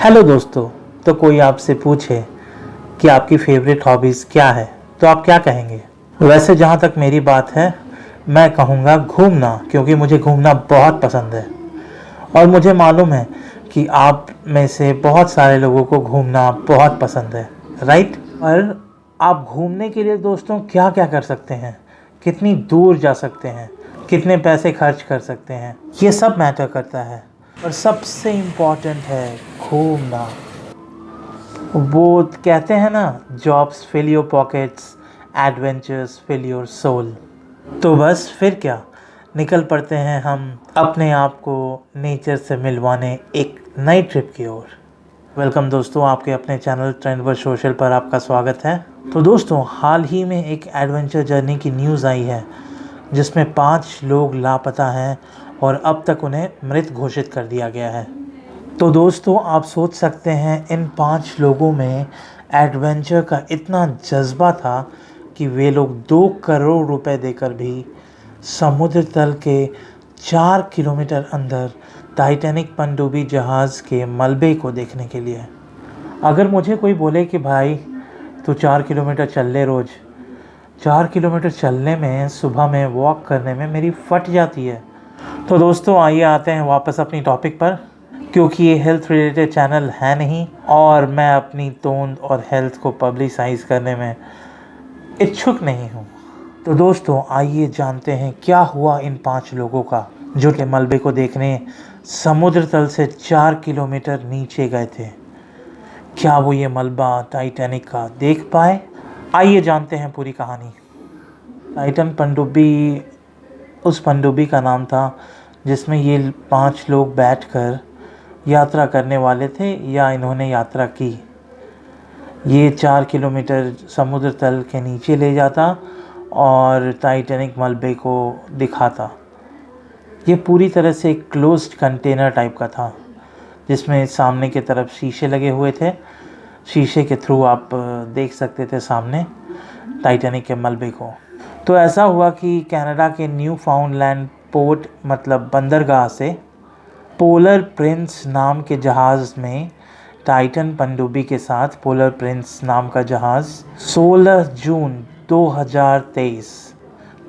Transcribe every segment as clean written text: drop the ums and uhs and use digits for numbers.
Hello दोस्तों। तो कोई आपसे पूछे कि आपकी फेवरेट हॉबीज़ क्या है तो आप क्या कहेंगे? वैसे जहाँ तक मेरी बात है, मैं कहूँगा घूमना, क्योंकि मुझे घूमना बहुत पसंद है। और मुझे मालूम है कि आप में से बहुत सारे लोगों को घूमना बहुत पसंद है, राइट? और आप घूमने के लिए दोस्तों क्या क्या कर सकते हैं, कितनी दूर जा सकते हैं, कितने पैसे खर्च कर सकते हैं, ये सब मैटर करता है। और सबसे इम्पॉर्टेंट है घूमना। वो कहते हैं ना, jobs fill your pockets, adventures fill your soul. तो बस फिर क्या, निकल पड़ते हैं हम अपने आप को नेचर से मिलवाने एक नई ट्रिप की ओर। वेलकम दोस्तों, आपके अपने चैनल ट्रेंडवर सोशल पर आपका स्वागत है। तो दोस्तों, हाल ही में एक एडवेंचर जर्नी की न्यूज़ आई है जिसमें 5 लोग लापता हैं और अब तक उन्हें मृत घोषित कर दिया गया है। तो दोस्तों, आप सोच सकते हैं इन 5 लोगों में एडवेंचर का इतना जज्बा था कि वे लोग 2 करोड़ रुपए देकर भी समुद्र तल के 4 किलोमीटर अंदर टाइटैनिक पनडुब्बी जहाज़ के मलबे को देखने के लिए। अगर मुझे कोई बोले कि भाई तू 4 किलोमीटर चल ले रोज़, 4 किलोमीटर चलने में, सुबह में वॉक करने में मेरी फट जाती है। तो दोस्तों, आइए आते हैं वापस अपनी टॉपिक पर, क्योंकि ये हेल्थ रिलेटेड चैनल है नहीं और मैं अपनी तोंद और हेल्थ को पब्लिसाइज करने में इच्छुक नहीं हूँ। तो दोस्तों, आइए जानते हैं क्या हुआ इन 5 लोगों का जो कि मलबे को देखने समुद्र तल से 4 किलोमीटर नीचे गए थे। क्या वो ये मलबा टाइटैनिक का देख पाए? आइए जानते हैं पूरी कहानी। टाइटन पनडुब्बी उस पनडुब्बी का नाम था जिसमें ये 5 लोग बैठकर यात्रा करने वाले थे या इन्होंने यात्रा की। ये 4 किलोमीटर समुद्र तल के नीचे ले जाता और टाइटैनिक मलबे को दिखाता। ये पूरी तरह से एक क्लोज्ड कंटेनर टाइप का था जिसमें सामने की तरफ शीशे लगे हुए थे। शीशे के थ्रू आप देख सकते थे सामने टाइटैनिक के मलबे को। तो ऐसा हुआ कि कनाडा के न्यू फाउंडलैंड पोर्ट मतलब बंदरगाह से पोलर प्रिंस नाम के जहाज़ में टाइटन पनडुब्बी के साथ पोलर प्रिंस नाम का जहाज़ 16 जून 2023,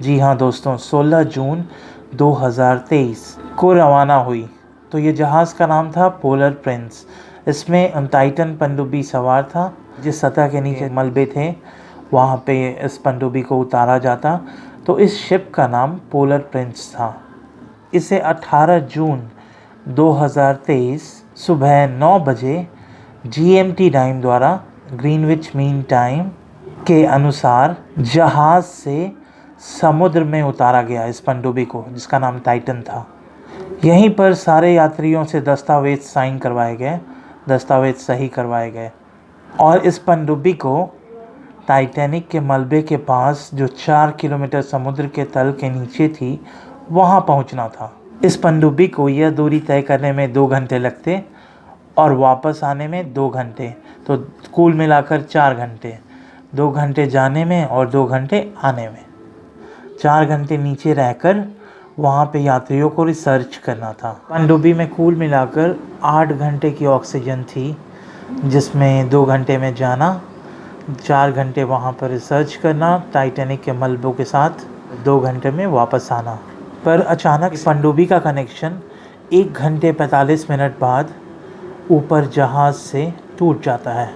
जी हाँ दोस्तों, 16 जून 2023 को रवाना हुई। तो ये जहाज़ का नाम था पोलर प्रिंस। इसमें टाइटन पनडुब्बी सवार था। जिस सतह के नीचे मलबे थे वहाँ पे इस पनडुब्बी को उतारा जाता। तो इस शिप का नाम पोलर प्रिंस था। इसे 18 जून 2023 सुबह 9 बजे GMT टाइम द्वारा, ग्रीनविच मीन टाइम के अनुसार, जहाज़ से समुद्र में उतारा गया इस पनडुब्बी को जिसका नाम टाइटन था। यहीं पर सारे यात्रियों से दस्तावेज साइन करवाए गए, दस्तावेज सही करवाए गए और इस पनडुब्बी को टाइटैनिक के मलबे के पास जो 4 किलोमीटर समुद्र के तल के नीचे थी वहाँ पहुँचना था। इस पनडुब्बी को यह दूरी तय करने में 2 घंटे लगते और वापस आने में 2 घंटे, तो कुल मिलाकर 4 घंटे। 2 घंटे जाने में और 2 घंटे आने में। 4 घंटे नीचे रहकर वहाँ पे यात्रियों को रिसर्च करना था। पनडुब्बी में कुल मिलाकर 8 घंटे की ऑक्सीजन थी, जिसमें 2 घंटे में जाना, 4 घंटे वहाँ पर रिसर्च करना टाइटैनिक के मलबों के साथ, 2 घंटे में वापस आना। पर अचानक पनडुब्बी का कनेक्शन 1 घंटे 45 मिनट बाद ऊपर जहाज़ से टूट जाता है।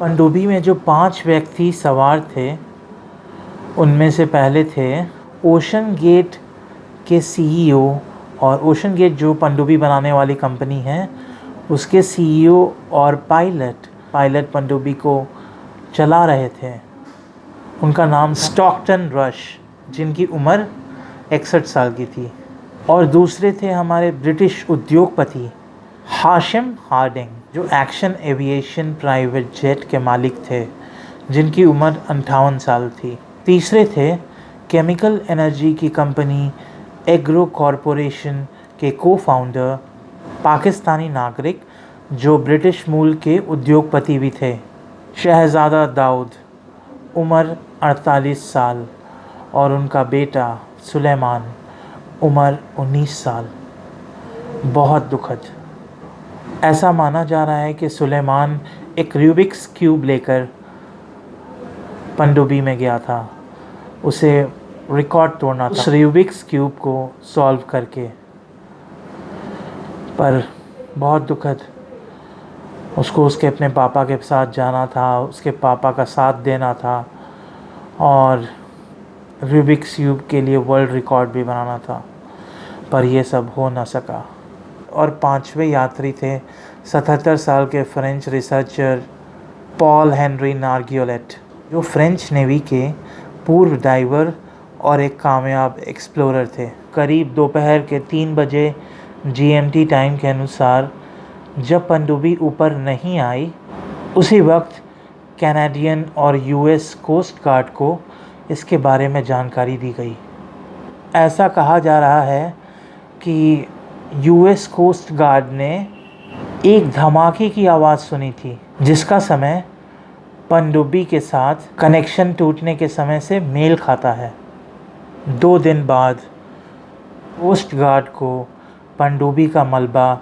पनडुब्बी में जो 5 व्यक्ति सवार थे उनमें से पहले थे ओशन गेट के CEO, और ओशन गेट जो पनडुब्बी बनाने वाली कंपनी है उसके CEO और पायलट पनडुब्बी को चला रहे थे। उनका नाम स्टॉकटन रश, जिनकी उम्र 61 साल की थी। और दूसरे थे हमारे ब्रिटिश उद्योगपति हाशिम हार्डिंग, जो एक्शन एविएशन प्राइवेट जेट के मालिक थे, जिनकी उम्र 58 साल थी। तीसरे थे केमिकल एनर्जी की कंपनी एग्रो कॉरपोरेशन के को-फाउंडर पाकिस्तानी नागरिक जो ब्रिटिश मूल के उद्योगपति भी थे, शहजादा दाऊद, उम्र 48 साल, और उनका बेटा सुलेमान, उम्र 19 साल। बहुत दुखद। ऐसा माना जा रहा है कि सुलेमान एक रूबिक्स क्यूब लेकर पनडुब्बी में गया था, उसे रिकॉर्ड तोड़ना था उस रूबिक्स क्यूब को सॉल्व करके। पर बहुत दुखद, उसको उसके अपने पापा के साथ जाना था, उसके पापा का साथ देना था और रूबिक्स क्यूब के लिए वर्ल्ड रिकॉर्ड भी बनाना था, पर यह सब हो ना सका। और 5वें यात्री थे 77 साल के फ्रेंच रिसर्चर पॉल हेनरी नार्गियोलेट, जो फ्रेंच नेवी के पूर्व डाइवर और एक कामयाब एक्सप्लोरर थे। करीब दोपहर के 3 बजे GMT टाइम के अनुसार जब पनडुब्बी ऊपर नहीं आई, उसी वक्त कैनेडियन और US कोस्ट गार्ड को इसके बारे में जानकारी दी गई। ऐसा कहा जा रहा है कि US कोस्ट गार्ड ने एक धमाके की आवाज़ सुनी थी, जिसका समय पनडुब्बी के साथ कनेक्शन टूटने के समय से मेल खाता है। 2 दिन बाद कोस्ट गार्ड को पनडुब्बी का मलबा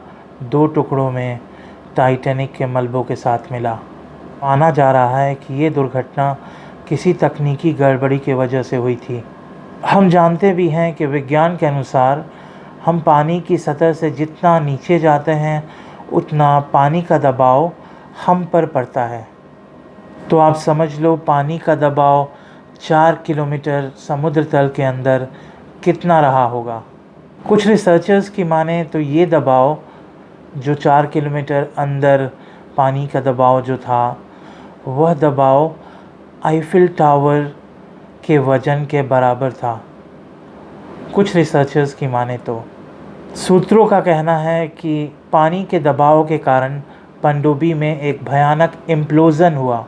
2 टुकड़ों में टाइटैनिक के मलबों के साथ मिला। माना जा रहा है कि ये दुर्घटना किसी तकनीकी गड़बड़ी की वजह से हुई थी। हम जानते भी हैं कि विज्ञान के अनुसार हम पानी की सतह से जितना नीचे जाते हैं उतना पानी का दबाव हम पर पड़ता है। तो आप समझ लो पानी का दबाव 4 किलोमीटर समुद्र तल के अंदर कितना रहा होगा। कुछ रिसर्चर्स की माने तो ये दबाव जो 4 किलोमीटर अंदर पानी का दबाव जो था, वह दबाव आईफिल टावर के वजन के बराबर था। कुछ रिसर्चर्स की माने तो सूत्रों का कहना है कि पानी के दबाव के कारण पनडुब्बी में एक भयानक इम्प्लोज़न हुआ,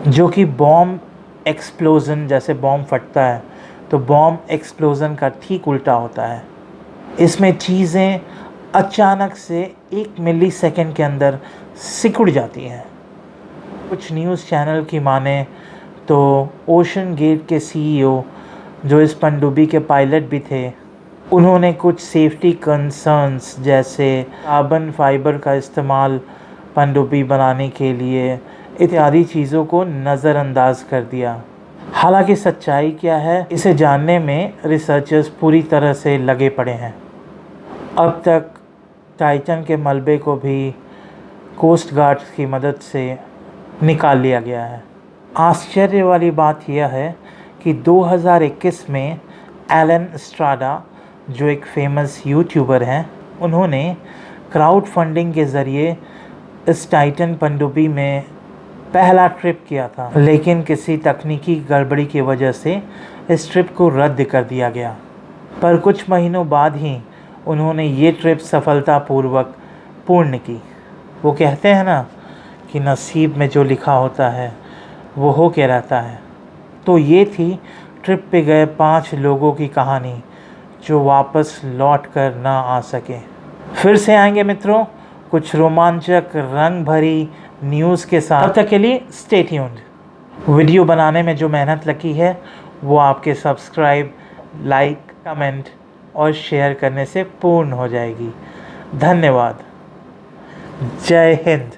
जो कि बॉम्ब एक्सप्लोज़न, जैसे बॉम्ब फटता है तो बॉम्ब एक्सप्लोज़न का ठीक उल्टा होता है। इसमें चीज़ें अचानक से 1 मिलीसेकंड के अंदर सिकुड़ जाती हैं। कुछ न्यूज़ चैनल की माने तो ओशन गेट के CEO, जो इस पनडुब्बी के पायलट भी थे, उन्होंने कुछ सेफ्टी कंसर्न्स जैसे कार्बन फाइबर का इस्तेमाल पनडुब्बी बनाने के लिए इत्यादि चीज़ों को नज़रअंदाज कर दिया। हालांकि सच्चाई क्या है, इसे जानने में रिसर्चर्स पूरी तरह से लगे पड़े हैं। अब तक टाइटन के मलबे को भी कोस्ट गार्ड की मदद से निकाल लिया गया है। आश्चर्य वाली बात यह है कि 2021 में एलन स्ट्राडा, जो एक फेमस यूट्यूबर हैं, उन्होंने क्राउड फंडिंग के ज़रिए इस टाइटन पनडुब्बी में पहला ट्रिप किया था, लेकिन किसी तकनीकी गड़बड़ी की वजह से इस ट्रिप को रद्द कर दिया गया। पर कुछ महीनों बाद ही उन्होंने ये ट्रिप सफलतापूर्वक पूर्ण की। वो कहते हैं ना कि नसीब में जो लिखा होता है वो हो के रहता है। तो ये थी ट्रिप पे गए 5 लोगों की कहानी, जो वापस लौट कर ना आ सके। फिर से आएंगे मित्रों कुछ रोमांचक रंग भरी न्यूज़ के साथ। तब तक के लिए स्टे ट्यून्ड। वीडियो बनाने में जो मेहनत लगी है वो आपके सब्सक्राइब, लाइक, कमेंट और शेयर करने से पूर्ण हो जाएगी। धन्यवाद। जय हिंद।